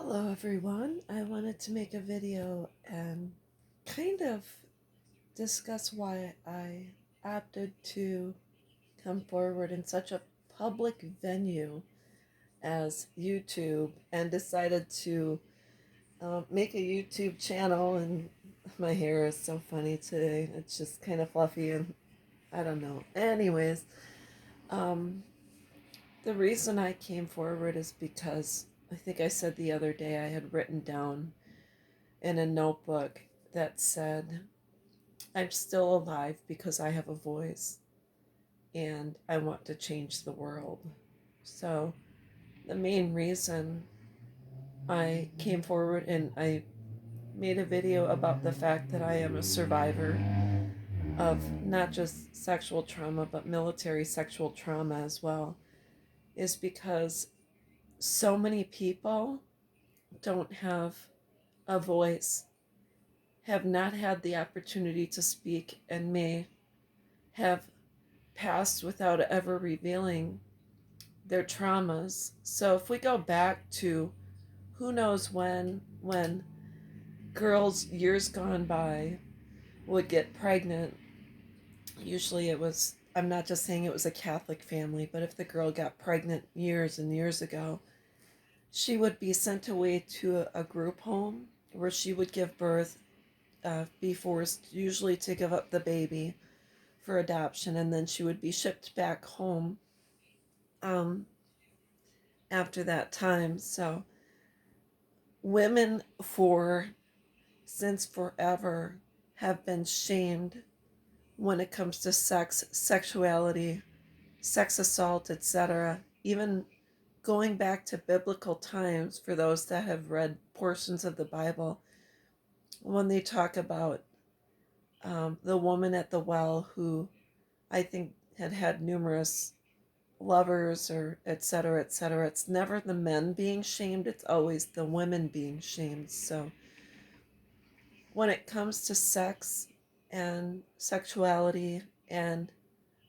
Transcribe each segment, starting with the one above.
Hello everyone. I wanted to make a video and kind of discuss why I opted to come forward in such a public venue as YouTube and decided to make a YouTube channel. And my hair is so funny today. It's just kind of fluffy and I don't know. Anyways, um, the reason I came forward is because I think I said the other day I had written down in a notebook that said, I'm still alive because I have a voice and I want to change the world. So, the main reason I came forward and I made a video about the fact that I am a survivor of not just sexual trauma, but military sexual trauma as well, is because so many people don't have a voice, have not had the opportunity to speak, and may have passed without ever revealing their traumas. So if we go back to who knows when girls years gone by would get pregnant, usually it was, I'm not just saying it was a Catholic family, but if the girl got pregnant years and years ago, she would be sent away to a group home where she would give birth, be forced usually to give up the baby for adoption, and then she would be shipped back home um, after that time. So women for since forever have been shamed when it comes to sex, sexuality, sex assault, etc. Even going back to biblical times, for those that have read portions of the Bible, when they talk about the woman at the well who I think had numerous lovers or etc etc, it's never the men being shamed, it's always the women being shamed. So when it comes to sex and sexuality and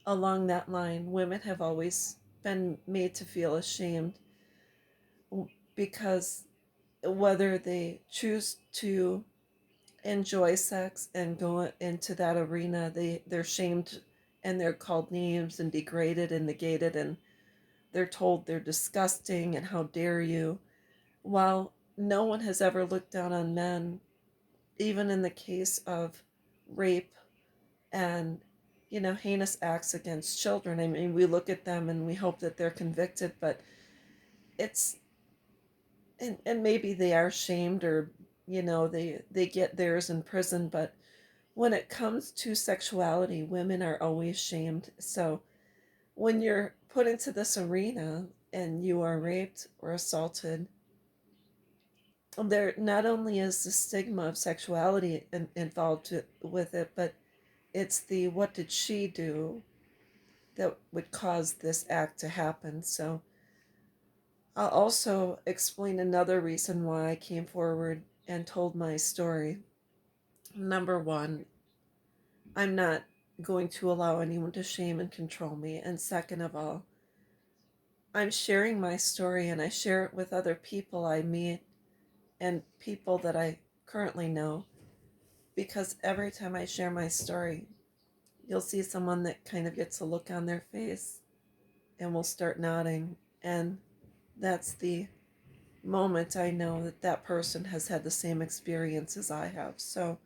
along that line, women have always been made to feel ashamed because whether they choose to enjoy sex and go into that arena, they're shamed and they're called names and degraded and negated, and they're told they're disgusting and how dare you. While no one has ever looked down on men, even in the case of rape and heinous acts against children. I mean, we look at them and we hope that they're convicted, but it's and maybe they are shamed, or they get theirs in prison. But when it comes to sexuality, women are always shamed. So when you're put into this arena and you are raped or assaulted, there not only is the stigma of sexuality involved with it, but it's the what did she do that would cause this act to happen. So I'll also explain another reason why I came forward and told my story. Number one, I'm not going to allow anyone to shame and control me. And second of all, I'm sharing my story and I share it with other people I meet and people that I currently know, because every time I share my story, you'll see someone that kind of gets a look on their face and will start nodding. And that's the moment I know that that person has had the same experience as I have. So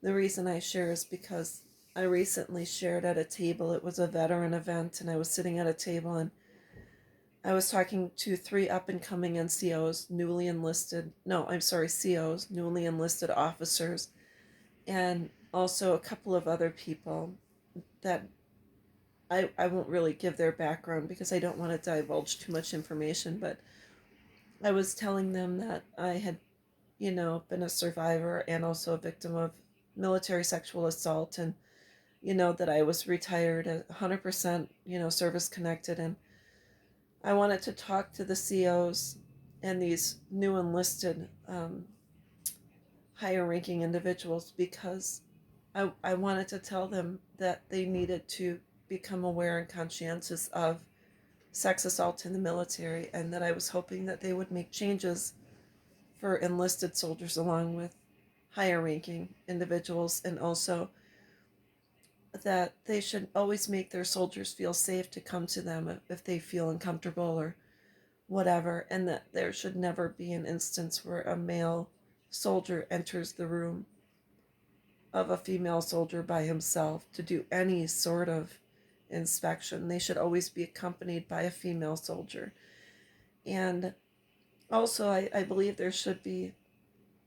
the reason I share is because I recently shared at a table. It was a veteran event, and I was sitting at a table and I was talking to three up and coming NCOs, newly enlisted, no, I'm sorry, COs, newly enlisted officers, and also a couple of other people that I won't really give their background because I don't want to divulge too much information, but I was telling them that I had, been a survivor and also a victim of military sexual assault, and, that I was retired at 100%, service connected. And I wanted to talk to the COs and these new enlisted higher ranking individuals because I wanted to tell them that they needed to become aware and conscientious of sex assault in the military, and that I was hoping that they would make changes for enlisted soldiers along with higher ranking individuals, and also that they should always make their soldiers feel safe to come to them if they feel uncomfortable or whatever, and that there should never be an instance where a male soldier enters the room of a female soldier by himself to do any sort of inspection. They should always be accompanied by a female soldier. And also, I believe there should be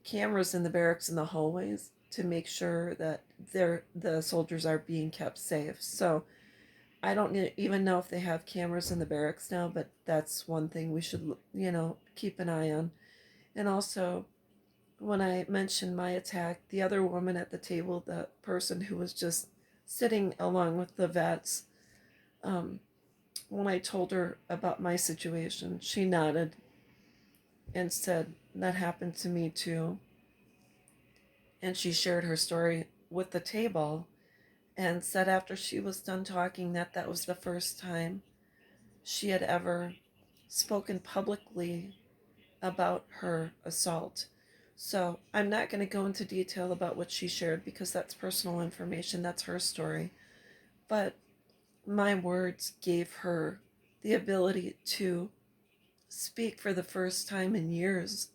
cameras in the barracks in the hallways to make sure that the soldiers are being kept safe. So I don't even know if they have cameras in the barracks now, but that's one thing we should, keep an eye on. And also, when I mentioned my attack, the other woman at the table, the person who was just sitting along with the vets, um, when I told her about my situation, she nodded and said, "That happened to me too." And she shared her story with the table and said after she was done talking that that was the first time she had ever spoken publicly about her assault. So I'm not going to go into detail about what she shared because that's personal information, that's her story. But my words gave her the ability to speak for the first time in years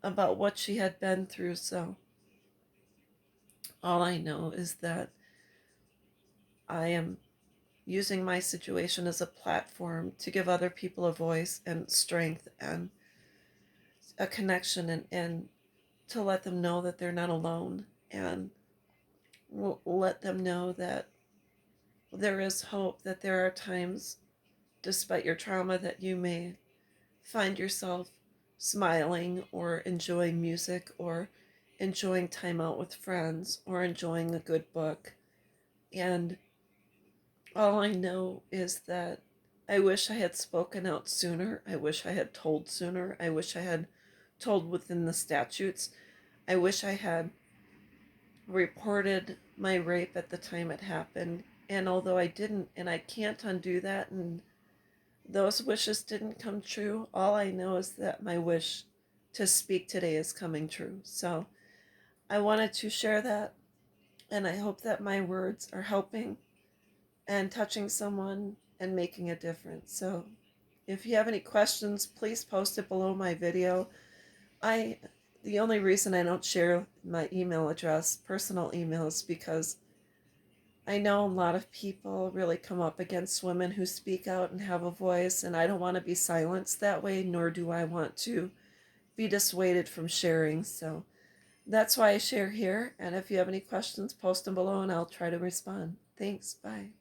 about what she had been through. So all I know is that I am using my situation as a platform to give other people a voice and strength and a connection, and to let them know that they're not alone, and let them know that there is hope, that there are times, despite your trauma, that you may find yourself smiling or enjoying music or enjoying time out with friends or enjoying a good book. And all I know is that I wish I had spoken out sooner. I wish I had told sooner. I wish I had told within the statutes. I wish I had reported my rape at the time it happened. And although I didn't, and I can't undo that, and those wishes didn't come true, all I know is that my wish to speak today is coming true. So I wanted to share that, and I hope that my words are helping and touching someone and making a difference. So if you have any questions, please post it below my video. I the only reason I don't share my email address, personal email, is because I know a lot of people really come up against women who speak out and have a voice, and I don't want to be silenced that way, nor do I want to be dissuaded from sharing. So that's why I share here. And if you have any questions, post them below and I'll try to respond. Thanks. Bye.